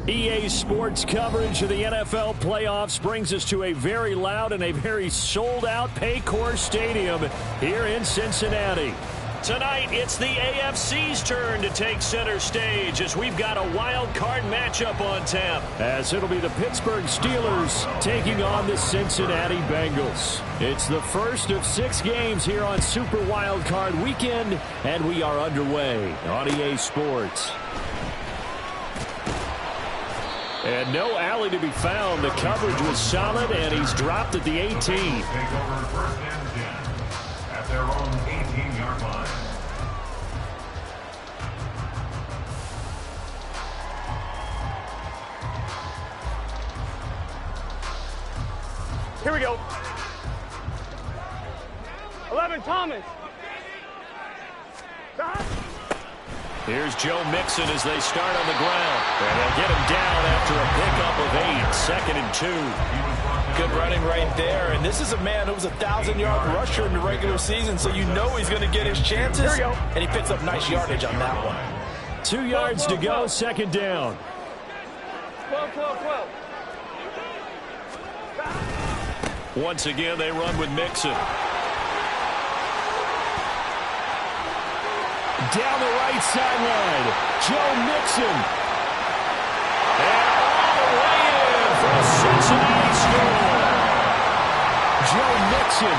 EA Sports coverage of the NFL playoffs brings us to a very loud and a very sold-out Paycor Stadium here in Cincinnati. Tonight, it's the AFC's turn to take center stage as we've got a wild card matchup on tap. As it'll be the Pittsburgh Steelers taking on the Cincinnati Bengals. It's the first of 6 games here on Super Wild Card Weekend, and we are underway on EA Sports. And no alley to be found. The coverage was solid, and he's dropped at the 18. Take over first and 10 at their own 18-yard line. Here we go. 11, Thomas. Here's Joe Mixon as they start on the ground. And they'll get him down after a pickup of 8, 2nd and 2. Good running right there. And this is a man who was a 1,000-yard rusher in the regular season, so you know he's going to get his chances. Here we go. And he picks up nice yardage on that one. 2 yards to go, 2nd down. 12. Once again, they run with Mixon. Down the right sideline, Joe Mixon. And all the way in for a Cincinnati score. Joe Mixon,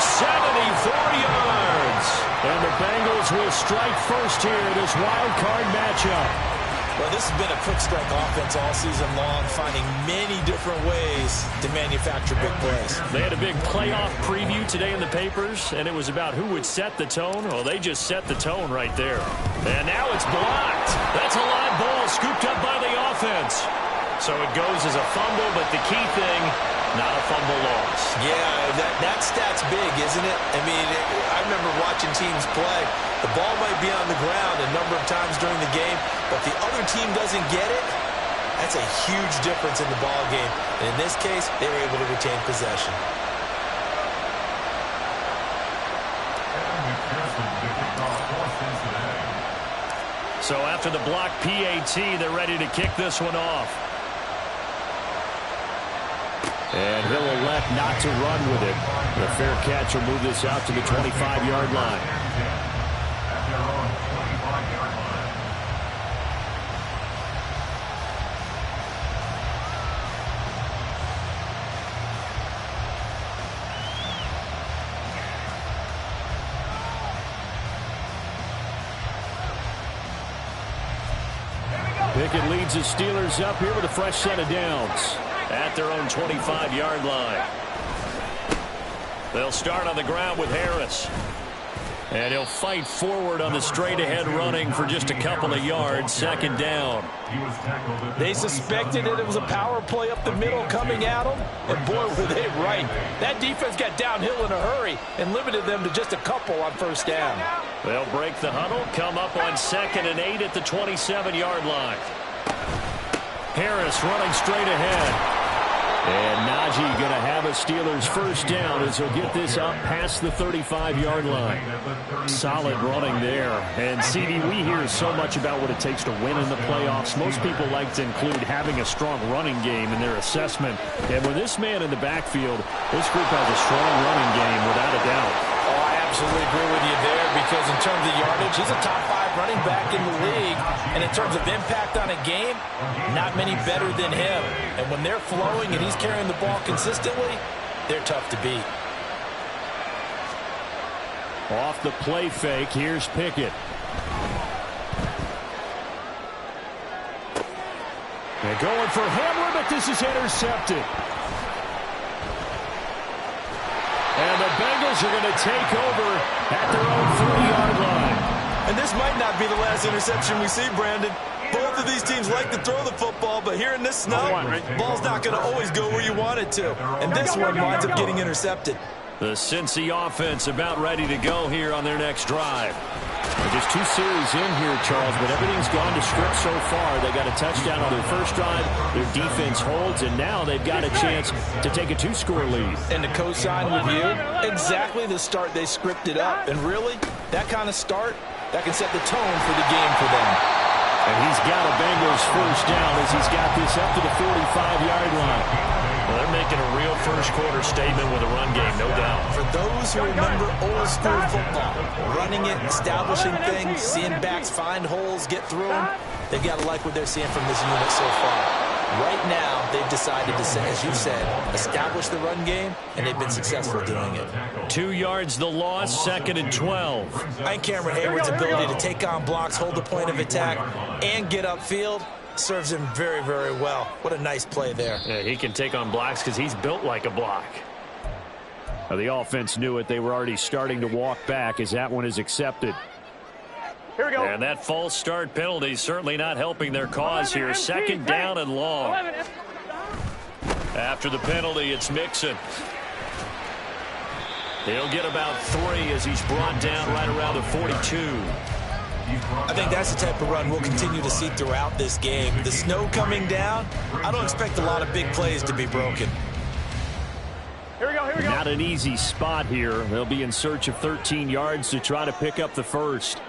74 yards. And the Bengals will strike first here in this wild card matchup. Well, this has been a quick strike offense all season long, finding many different ways to manufacture big plays. They had a big playoff preview today in the papers, and it was about who would set the tone. Well, they just set the tone right there. And now it's blocked. That's a live ball scooped up by the offense. So it goes as a fumble, but the key thing, not a fumble loss. Yeah, that stat's big, isn't it? I mean, I remember watching teams play. The ball might be on the ground a number of times during the game, but the other team doesn't get it. That's a huge difference in the ball game. And in this case, they were able to retain possession. So after the block PAT, they're ready to kick this one off. And he'll elect not to run with it. The fair catch will move this out to the 25-yard line. Pickett leads the Steelers up here with a fresh set of downs at their own 25-yard line. They'll start on the ground with Harris. And he'll fight forward on the straight-ahead running for just a couple of yards, 2nd down. They suspected it was a power play up the middle coming at them, and boy, were they right. That defense got downhill in a hurry and limited them to just a couple on 1st down. They'll break the huddle, come up on 2nd and 8 at the 27-yard line. Harris running straight ahead. And Najee going to have a Steelers 1st down as he'll get this up past the 35-yard line. Solid running there. And, CD, we hear so much about what it takes to win in the playoffs. Most people like to include having a strong running game in their assessment. And with this man in the backfield, this group has a strong running game without a doubt. Oh, I absolutely agree with you there because in terms of yardage, he's a top 5 running back in the league. And in terms of impact on a game, not many better than him. And when they're flowing and he's carrying the ball consistently, they're tough to beat. Off the play fake, here's Pickett. They're going for Hamler, but this is intercepted. And the Bengals are going to take over at their own 30-yard line. And this might not be the last interception we see, Brandon. Both of these teams like to throw the football, but here in this snow, ball's not going to always go where you want it to. And this one winds up getting intercepted. The Cincy offense about ready to go here on their next drive. Just 2 series in here, Charles, but everything's gone to script so far. They got a touchdown on their first drive. Their defense holds, and now they've got a chance to take a 2-score lead. And to co-sign with you, exactly the start they scripted up. And really, that kind of start, that can set the tone for the game for them. And he's got a Bengals first down as he's got this up to the 45-yard line. Well, they're making a real first-quarter statement with a run game, no doubt. For those who remember old-school football, running it, establishing things, seeing backs find holes, get through them, they've got to like what they're seeing from this unit so far. Right now, they've decided to, as you said, establish the run game, and they've been successful doing it. 2 yards the loss, 2nd and 12. I think Cameron Hayward's ability to take on blocks, hold the point of attack, and get upfield serves him very, very well. What a nice play there. Yeah, he can take on blocks because he's built like a block. Now, the offense knew it. They were already starting to walk back as that one is accepted. Here we go. And that false start penalty certainly not helping their cause here. 2nd down and long. After the penalty, it's Mixon. He'll get about 3 as he's brought down right around the 42. I think that's the type of run we'll continue to see throughout this game. The snow coming down, I don't expect a lot of big plays to be broken. Here we go, here we go. Not an easy spot here. They'll be in search of 13 yards to try to pick up the first.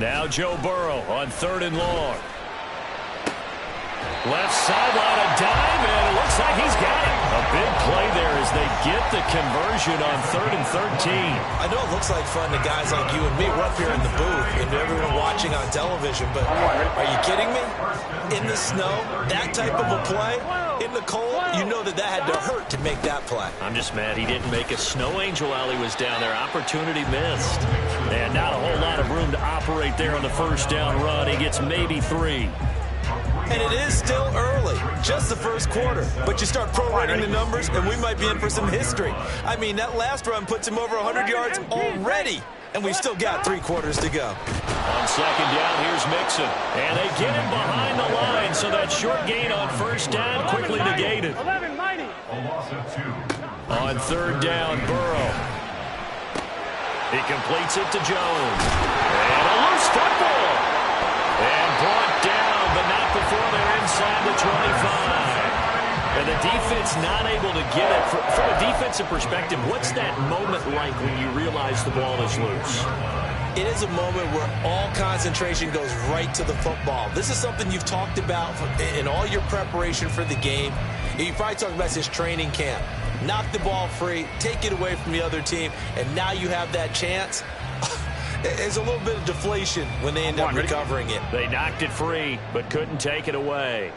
Now Joe Burrow on 3rd and long. Left sideline, a dive, and it looks like he's got it. A big play there as they get the conversion on 3rd and 13. I know it looks like fun to guys like you and me. We're up here in the booth and everyone watching on television, but are you kidding me? In the snow, that type of a play, in the cold, you know that had to hurt to make that play. I'm just mad he didn't make a snow angel while he was down there. Opportunity missed. And not a whole lot of room to operate there on the first down run. He gets maybe 3. And it is still early, just the first quarter. But you start prorating the numbers, and we might be in for some history. I mean, that last run puts him over 100 yards already, and we've still got 3 quarters to go. On 2nd down, here's Mixon. And they get him behind the line, so that short gain on first down quickly negated. 11, mighty. On 3rd down, Burrow. He completes it to Jones. And a loose football. And brought down, but not before they're inside the 25. And the defense not able to get it. From a defensive perspective, what's that moment like when you realize the ball is loose? It is a moment where all concentration goes right to the football. This is something you've talked about in all your preparation for the game. You probably talked about this training camp. Knock the ball free, take it away from the other team, and now you have that chance. There's a little bit of deflation when they end up recovering it. They knocked it free, but couldn't take it away.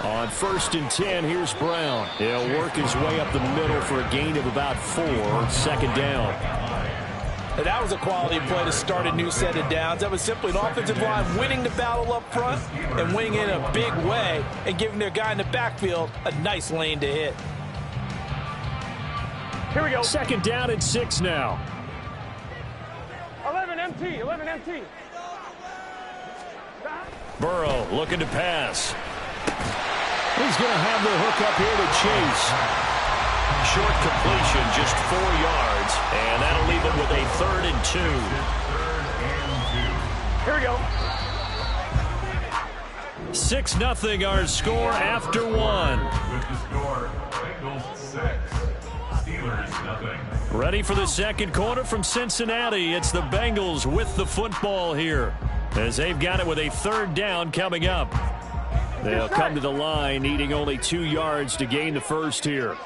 On 1st and 10, here's Brown. He'll work his way up the middle for a gain of about 4. 2nd down. And that was a quality play to start a new set of downs. That was simply an offensive line winning the battle up front and winning in a big way and giving their guy in the backfield a nice lane to hit. Here we go. 2nd down and 6 now. 11 MT, 11 MT. Burrow looking to pass. He's going to have the hook up here to Chase. Short completion, just 4 yards, and that'll leave him with a 3rd and 2. Here we go. 6-0 our score after 1. With the score, Bengals 6, Steelers 0. Ready for the 2nd quarter from Cincinnati. It's the Bengals with the football here, as they've got it with a 3rd down coming up. They'll come to the line needing only 2 yards to gain the first here.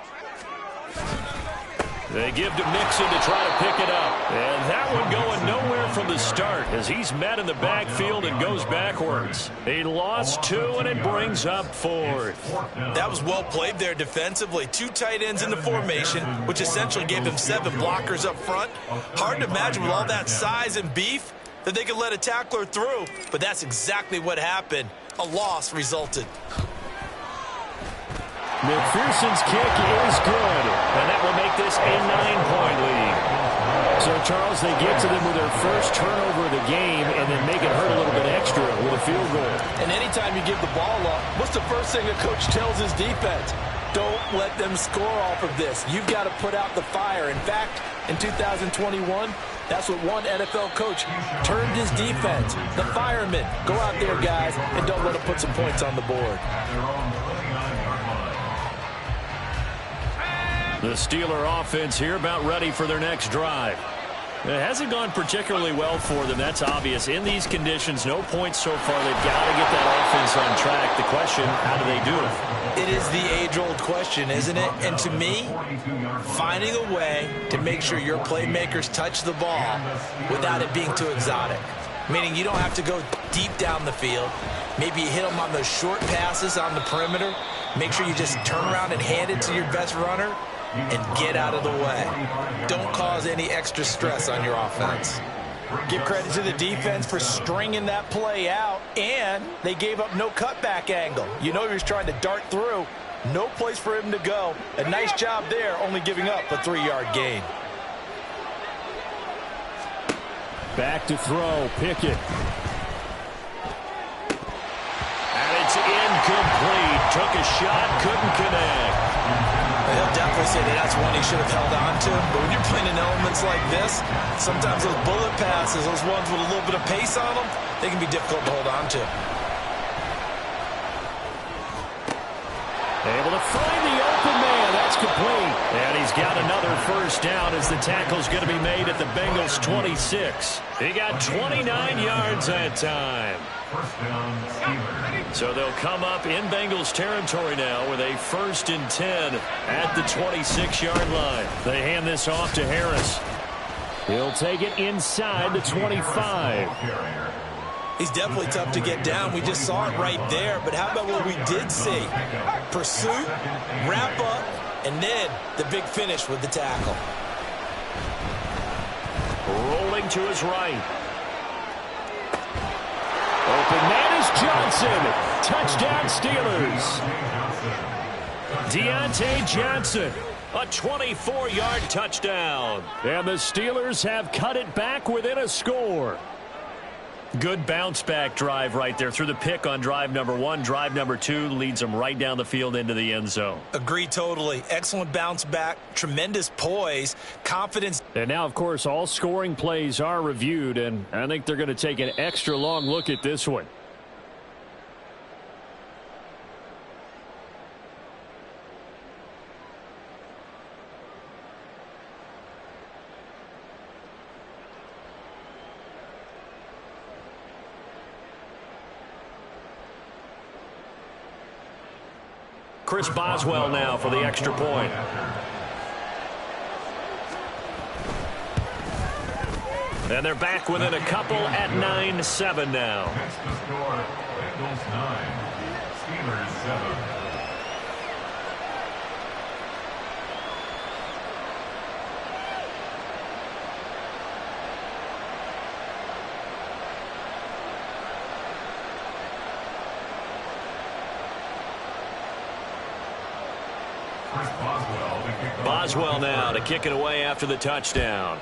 They give to Mixon to try to pick it up. And that one going nowhere from the start as he's met in the backfield and goes backwards. He lost 2 and it brings up 4th. That was well played there defensively. 2 tight ends in the formation, which essentially gave them 7 blockers up front. Hard to imagine with all that size and beef that they could let a tackler through, but that's exactly what happened. A loss resulted. McPherson's kick is good, and that will make this a 9-point lead. So, Charles, they get to them with their first turnover of the game and then make it hurt a little bit extra with a field goal. And anytime you give the ball up, what's the first thing a coach tells his defense? Don't let them score off of this. You've got to put out the fire. In fact, in 2021, that's what one NFL coach turned his defense. The firemen. Go out there, guys, and don't let them put some points on the board. The Steeler offense here about ready for their next drive. It hasn't gone particularly well for them. That's obvious. In these conditions, no points so far. They've got to get that offense on track. The question, how do they do it? It is the age-old question, isn't it? And to me, finding a way to make sure your playmakers touch the ball without it being too exotic. Meaning you don't have to go deep down the field. Maybe you hit them on those short passes on the perimeter. Make sure you just turn around and hand it to your best runner and get out of the way. Don't cause any extra stress on your offense. Give credit to the defense for stringing that play out, and they gave up no cutback angle. You know he was trying to dart through. No place for him to go. A nice job there, only giving up a 3-yard gain. Back to throw, Pickett. And it's incomplete. Took a shot, couldn't connect. He'll definitely say that's one he should have held on to. But when you're playing in elements like this, sometimes those bullet passes, those ones with a little bit of pace on them, they can be difficult to hold on to. Able to find the open man. That's complete. And he's got another first down as the tackle's going to be made at the Bengals 26. He got 29 yards that time. First down, Steelers. So they'll come up in Bengals territory now with a 1st and 10 at the 26-yard line. They hand this off to Harris. He'll take it inside the 25. He's definitely tough to get down. We just saw it right there. But how about what we did see? Pursuit, wrap up, and then the big finish with the tackle. Rolling to his right. Open man is Johnson. Touchdown Steelers. Deontay Johnson. A 24-yard touchdown. And the Steelers have cut it back within a score. Good bounce-back drive right there through the pick on drive number 1. Drive number 2 leads them right down the field into the end zone. Agree totally. Excellent bounce back, tremendous poise, confidence. And now, of course, all scoring plays are reviewed, and I think they're going to take an extra long look at this one. Chris Boswell now for the extra point. And they're back within a couple at 9-7 now. That's the score. Bengals 9, Steelers 7. Boswell now to kick it away after the touchdown.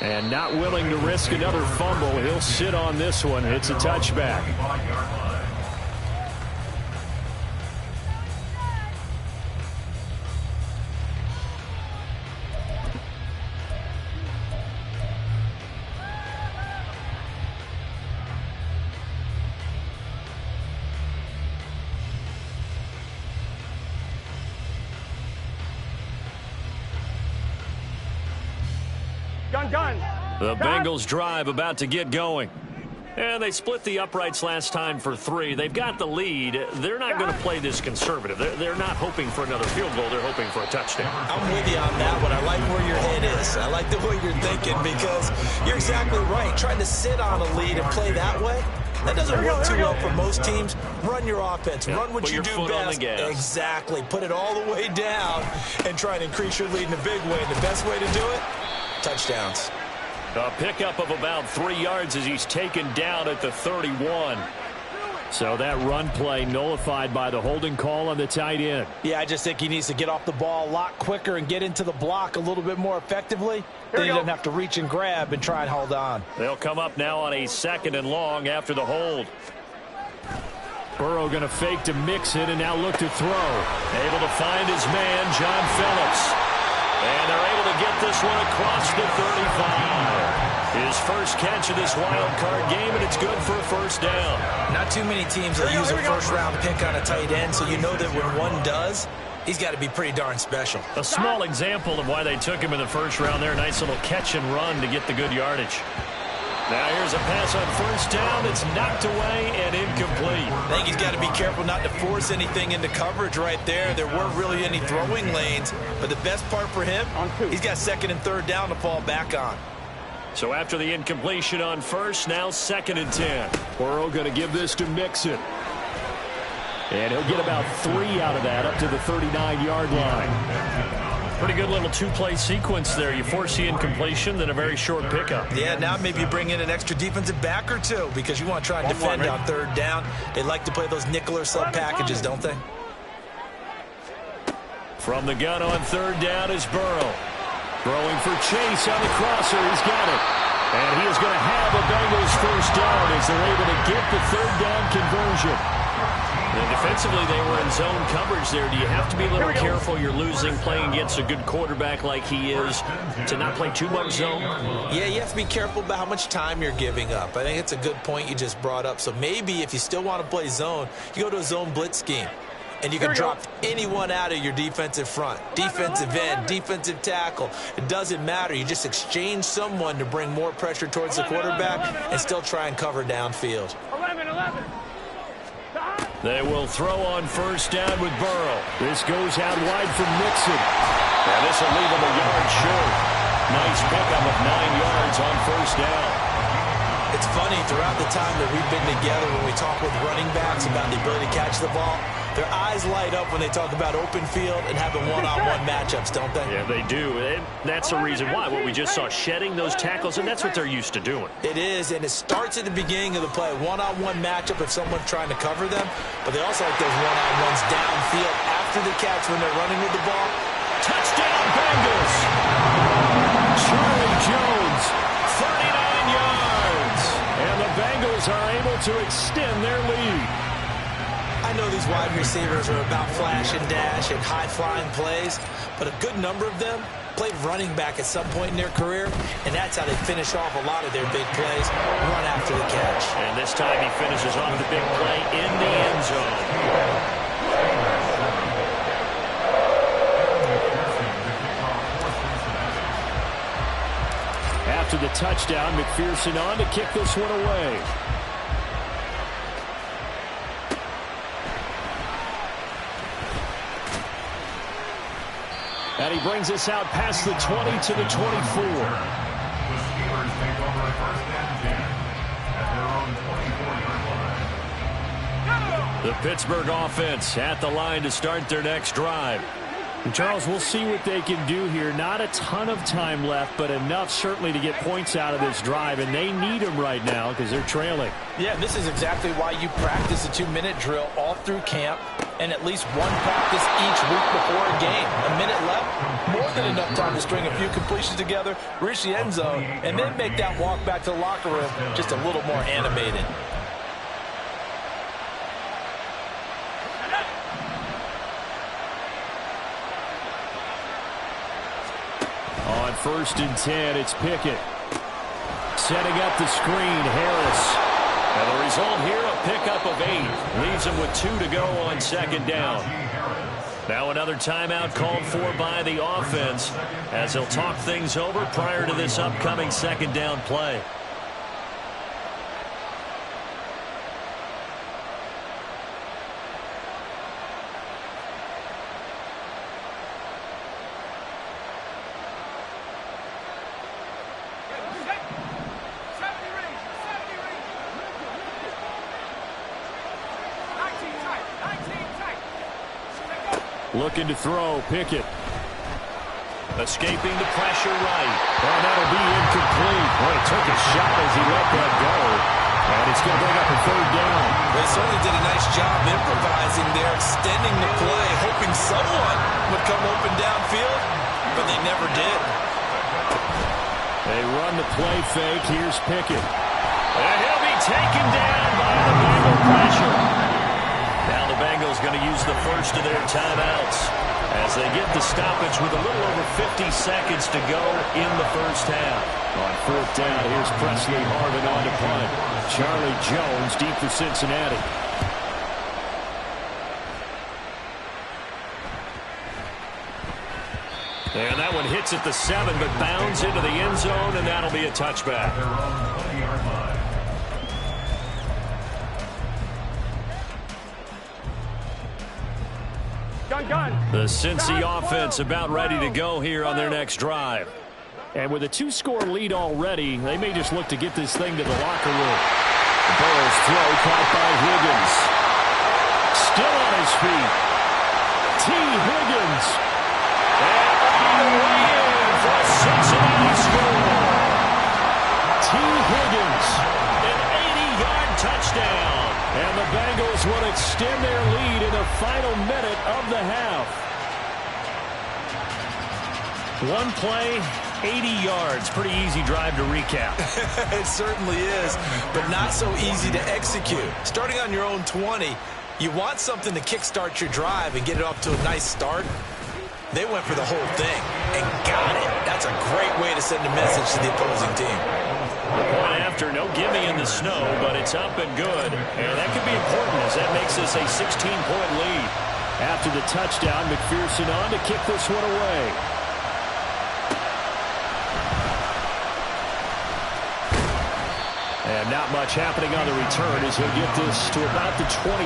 And not willing to risk another fumble. He'll sit on this one. It's a touchback. The Bengals drive about to get going. And they split the uprights last time for 3. They've got the lead. They're not going to play this conservative. They're not hoping for another field goal. They're hoping for a touchdown. I'm with you on that one. I like where your head is. I like the way you're thinking because you're exactly right. Trying to sit on a lead and play that way, that doesn't work too well for most teams. Run your offense. Run what you do best. Exactly. Put it all the way down and try and increase your lead in a big way. And the best way to do it, touchdowns. A pickup of about 3 yards as he's taken down at the 31. So that run play nullified by the holding call on the tight end. Yeah, I just think he needs to get off the ball a lot quicker and get into the block a little bit more effectively. Then he doesn't have to reach and grab and try and hold on. They'll come up now on a 2nd and long after the hold. Burrow going to fake to mix it and now look to throw. Able to find his man, John Phillips. And they're able to get this one across the 35. His first catch of this wild card game, and it's good for a first down. Not too many teams that use a first-round pick on a tight end, so you know that when one does, He's got to be pretty darn special. A small example of why they took him in the first round there. Nice little catch and run to get the good yardage. Now here's a pass on first down. It's knocked away and incomplete. I think he's got to be careful not to force anything into coverage right there. There weren't really any throwing lanes, but the best part for him, he's got second and third down to fall back on. So after the incompletion on first, now 2nd and 10. Burrow going to give this to Mixon. And he'll get about 3 out of that up to the 39-yard line. Pretty good little two-play sequence there. You force the incompletion, then a very short pickup. Yeah, now maybe you bring in an extra defensive back or two because you want to try and defend on third down. They like to play those nickel or sub packages, don't they? From the gun on third down is Burrow. Throwing for Chase on the crosser. He's got it. And he is going to have a Bengals first down as they're able to get the third down conversion. And defensively, they were in zone coverage there. Do you have to be a little careful? You're losing playing against a good quarterback like he is to not play too much zone? Yeah, you have to be careful about how much time you're giving up. I think it's a good point you just brought up. So maybe if you still want to play zone, you go to a zone blitz scheme. And you can drop anyone out of your defensive front. Defensive end, defensive tackle. It doesn't matter. You just exchange someone to bring more pressure towards the quarterback and still try and cover downfield. 11. They will throw on first down with Burrow. This goes out wide from Mixon. And this will leave him a yard short. Nice pickup of 9 yards on first down. It's funny, throughout the time that we've been together, when we talk with running backs about the ability to catch the ball, their eyes light up when they talk about open field and having one-on-one matchups, don't they? Yeah, they do. And that's the reason why. What we just saw, shedding those tackles, and that's what they're used to doing. It is, and it starts at the beginning of the play. One-on-one matchup if someone's trying to cover them, but they also like those one-on-ones downfield after the catch when they're running with the ball. Touchdown, Bengals! Charlie Jones, 39 yards. And the Bengals are able to extend their lead. I know these wide receivers are about flash and dash and high-flying plays, but a good number of them played running back at some point in their career, and that's how they finish off a lot of their big plays, run after the catch. And this time he finishes off the big play in the end zone. After the touchdown, McPherson on to kick this one away. And he brings us out past the 20 to the 24. The Steelers take over a first and 10 at their own 24-yard line. The Pittsburgh offense at the line to start their next drive. And Charles, we'll see what they can do here. Not a ton of time left, but enough certainly to get points out of this drive, and they need them right now because they're trailing. Yeah, this is exactly why you practice a 2-minute drill all through camp and at least one practice each week before a game. A minute left, more than enough time to string a few completions together, reach the end zone, and then make that walk back to the locker room just a little more animated. On first and 10, it's Pickett. Setting up the screen, Harris. And the result here, a pickup of 8. Leaves him with 2 to go on second down. Now another timeout called for by the offense as he'll talk things over prior to this upcoming second down play. Looking to throw, Pickett. Escaping the pressure right. And that'll be incomplete. Boy, took a shot as he let that go. And it's going to bring up a third down. They certainly did a nice job improvising there, extending the play, hoping someone would come open downfield, but they never did. They run the play fake. Here's Pickett. And he'll be taken down by the Bengal pressure. Now the Bengals going to use the first of their timeouts as they get the stoppage with a little over 50 seconds to go in the first half. On fourth down, here's Presley Harvin on to punt. Charlie Jones deep for Cincinnati. And that one hits at the 7, but bounds into the end zone, and that'll be a touchback. Their own 20-yard line. Gun. The Cincy offense about ready to go here on their next drive. And with a 2-score lead already, they may just look to get this thing to the locker room. Burrow's throw caught by Higgins. Still on his feet. T. Higgins. And all the way in for a Cincinnati score. T. Higgins. An 80-yard touchdown. And the Bengals will extend their lead in the final minute of the half. One play, 80 yards. Pretty easy drive to recap. It certainly is, but not so easy to execute. Starting on your own 20, you want something to kickstart your drive and get it off to a nice start. They went for the whole thing and got it. That's a great way to send a message to the opposing team. Point after, no gimme in the snow, but it's up and good. And that could be important as that makes this a 16-point lead. After the touchdown, McPherson on to kick this one away. And not much happening on the return as he'll get this to about the 23.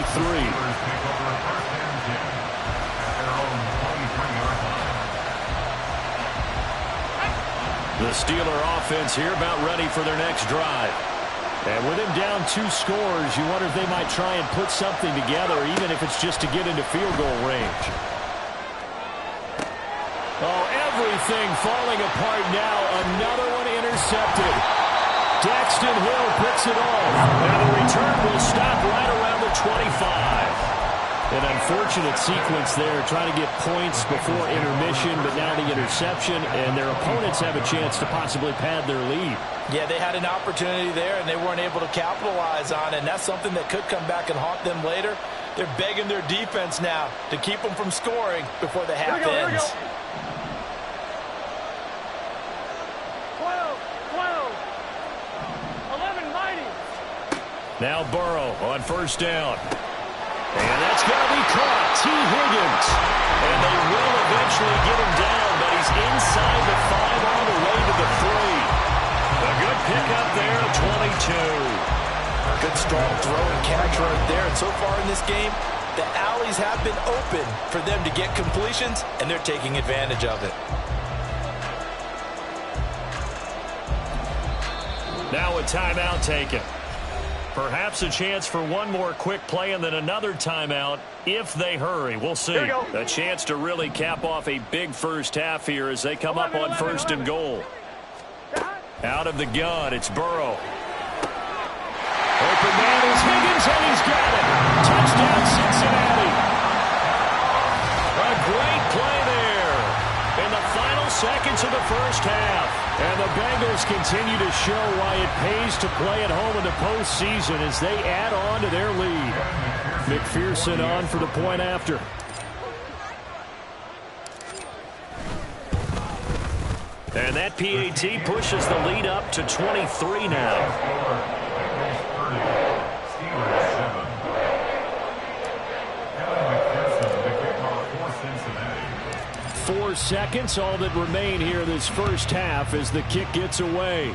The Steeler offense here about ready for their next drive. And with him down 2 scores, you wonder if they might try and put something together, even if it's just to get into field goal range. Oh, everything falling apart now. Another one intercepted. Daxton Hill picks it off. And the return will stop right around the 25. An unfortunate sequence there, trying to get points before intermission, but now the interception, and their opponents have a chance to possibly pad their lead. Yeah, they had an opportunity there, and they weren't able to capitalize on it, and that's something that could come back and haunt them later. They're begging their defense now to keep them from scoring before the half ends. Here we go. 12, 11, mighty. Now Burrow on first down. And that's going to be caught. T. Higgins. And they will eventually get him down, but he's inside the 5 all the way to the 3. A good pickup there at 22. Good strong throw and catch right there. And so far in this game, the alleys have been open for them to get completions, and they're taking advantage of it. Now a timeout taken. Perhaps a chance for one more quick play and then another timeout if they hurry. We'll see. A chance to really cap off a big first half here as they come up on first and goal. Out of the gun, it's Burrow. Open man is Higgins, and he's got it. Touchdown, Cincinnati. A great play there in the final seconds of the first half. And the Bengals continue to show why it pays to play at home in the postseason as they add on to their lead. McPherson on for the point after. And that PAT pushes the lead up to 23 now. 4 seconds, all that remain here this first half as the kick gets away.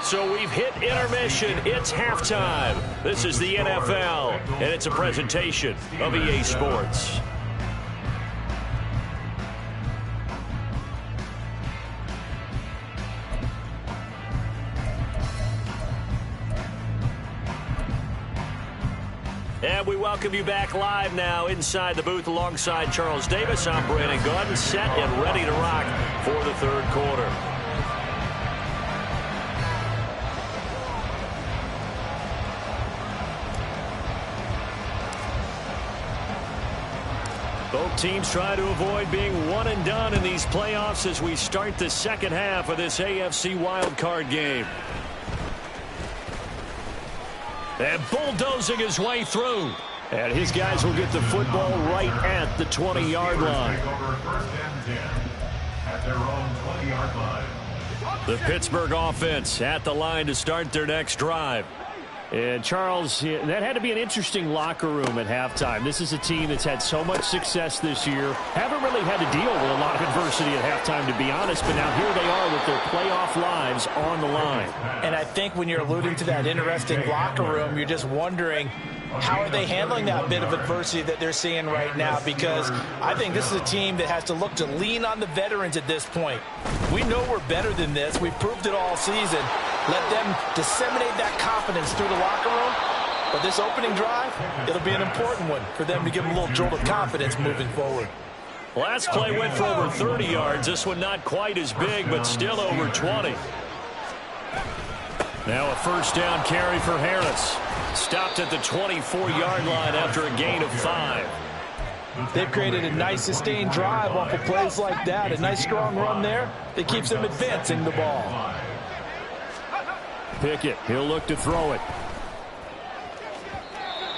So we've hit intermission. It's halftime. This is the NFL, and it's a presentation of EA Sports. And we welcome you back live now inside the booth alongside Charles Davis. I'm Brandon Gordon, set and ready to rock for the third quarter. Both teams try to avoid being one and done in these playoffs as we start the second half of this AFC wildcard game. And bulldozing his way through. And his guys will get the football right at the 20-yard line. First and 10 at their own 20-yard line. The Pittsburgh offense at the line to start their next drive. And, Charles, that had to be an interesting locker room at halftime. This is a team that's had so much success this year. Haven't really had to deal with a lot of adversity at halftime, to be honest. But now here they are with their playoff lives on the line. And I think when you're alluding to that interesting locker room, you're just wondering, how are they handling that bit of adversity that they're seeing right now? Because I think this is a team that has to look to lean on the veterans at this point. We know we're better than this. We've proved it all season. Let them disseminate that confidence through the locker room. But this opening drive, it'll be an important one for them to give them a little jolt of confidence moving forward. Last play went for over 30 yards. This one not quite as big, but still over 20. Now a first down carry for Harris. Stopped at the 24-yard line after a gain of 5. They've created a nice sustained drive off of plays like that. A nice strong run there that keeps them advancing the ball. Pickett, he'll look to throw it.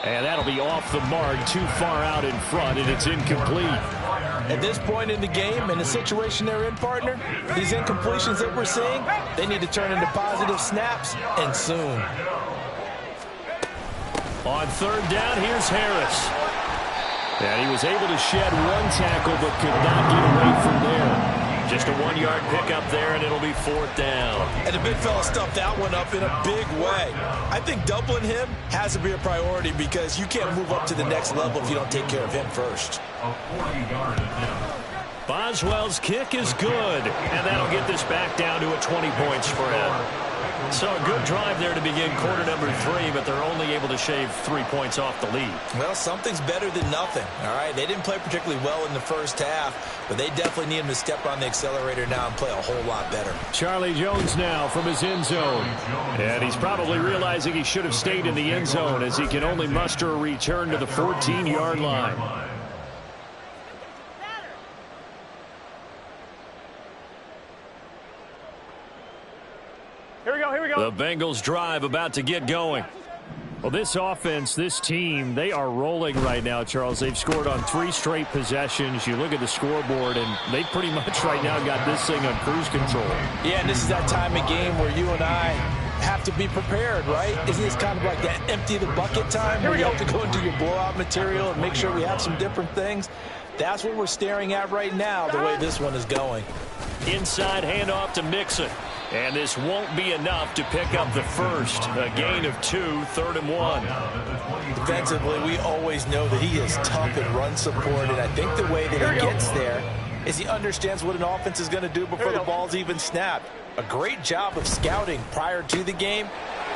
And that'll be off the mark, too far out in front, and it's incomplete. At this point in the game, in the situation they're in, partner, these incompletions that we're seeing, they need to turn into positive snaps, and soon. On third down, here's Harris. And he was able to shed one tackle, but could not get away from there. Just a 1-yard pickup there, and it'll be fourth down. And the big fella stuffed that one up in a big way. I think doubling him has to be a priority because you can't move up to the next level if you don't take care of him first. Boswell's kick is good, and that'll get this back down to a 20-point spread. So a good drive there to begin quarter number 3, but they're only able to shave 3 points off the lead. Well, something's better than nothing, all right? They didn't play particularly well in the first half, but they definitely need him to step on the accelerator now and play a whole lot better. Charlie Jones now from his end zone. And he's probably realizing he should have stayed in the end zone as he can only muster a return to the 14-yard line. Here we go. The Bengals drive about to get going. Well, this offense, this team, they are rolling right now, Charles. They've scored on 3 straight possessions. You look at the scoreboard, and they pretty much right now got this thing on cruise control. Yeah, and this is that time of game where you and I have to be prepared, right? Isn't this kind of like that empty the bucket time where you have to go into your blowout material and make sure we have some different things? That's what we're staring at right now, the way this one is going. Inside handoff to Mixon. And this won't be enough to pick up the first. A gain of 2, 3rd and 1. Defensively, we always know that he is tough in run support, and I think the way that he gets there is he understands what an offense is going to do before the ball's even snapped. A great job of scouting prior to the game,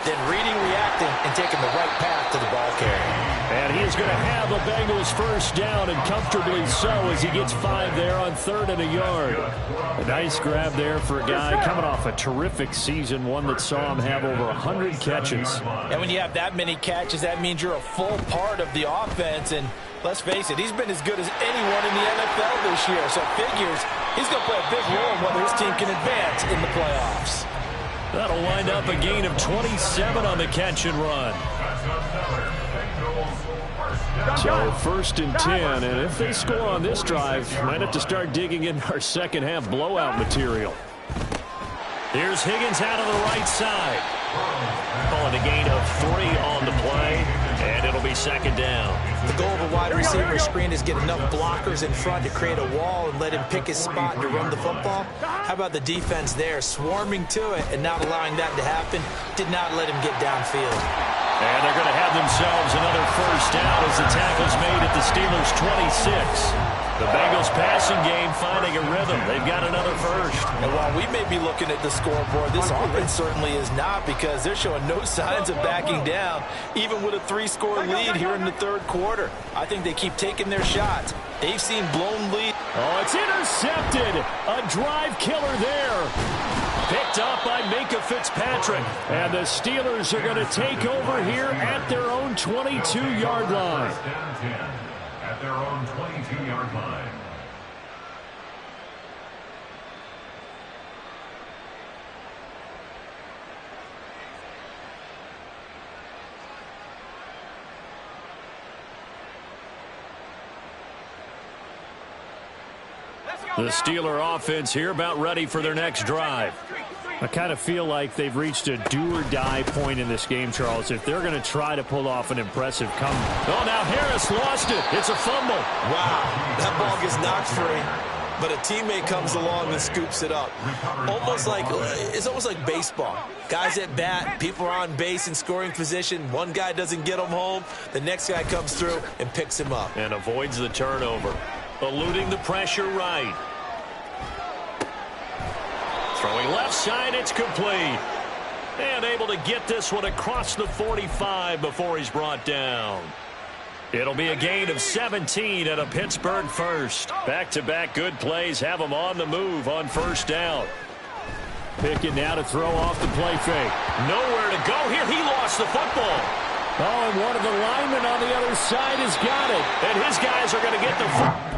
then reading, reacting, and taking the right path to the ball carrier. And he is going to have a Bengals first down, and comfortably so, as he gets 5 there on 3rd and a yard. A nice grab there for a guy coming off a terrific season, one that saw him have over 100 catches. And when you have that many catches, that means you're a full part of the offense. And let's face it, he's been as good as anyone in the NFL this year. So it figures he's going to play a big role in whether his team can advance in the playoffs. That'll wind up a gain of 27 on the catch and run. So 1st and 10, and if they score on this drive, might have to start digging in our second half blowout material. Here's Higgins out of the right side. Calling a gain of 3 on the play, and it'll be 2nd down. The goal of a wide receiver screen is get enough blockers in front to create a wall and let him pick his spot to run the football. How about the defense there, swarming to it and not allowing that to happen? Did not let him get downfield. And they're going to have themselves another first down as the tackle's made at the Steelers' 26. The Bengals passing game finding a rhythm. They've got another first. And while we may be looking at the scoreboard, this offense certainly is not, because they're showing no signs of backing down, even with a 3-score lead here in the 3rd quarter. I think they keep taking their shots. They've seen blown lead. Oh, it's intercepted. A drive killer there. Picked up by Minka Fitzpatrick. And the Steelers are going to take over here at their own 22-yard line. At their own 22-yard line. The Steeler offense here about ready for their next drive. I kind of feel like they've reached a do-or-die point in this game, Charles, if they're going to try to pull off an impressive comeback. Oh, now Harris lost it. It's a fumble. Wow, that ball gets knocked free, but a teammate comes along and scoops it up. It's almost like baseball. Guys at bat, people are on base in scoring position. One guy doesn't get him home. The next guy comes through and picks him up. And avoids the turnover. Eluding the pressure right. Throwing left side, it's complete. And able to get this one across the 45 before he's brought down. It'll be a gain of 17 and a Pittsburgh first. Back-to-back good plays have them on the move on first down. Picking now to throw off the play fake. Nowhere to go here. He lost the football. Oh, and one of the linemen on the other side has got it. And his guys are going to get the football.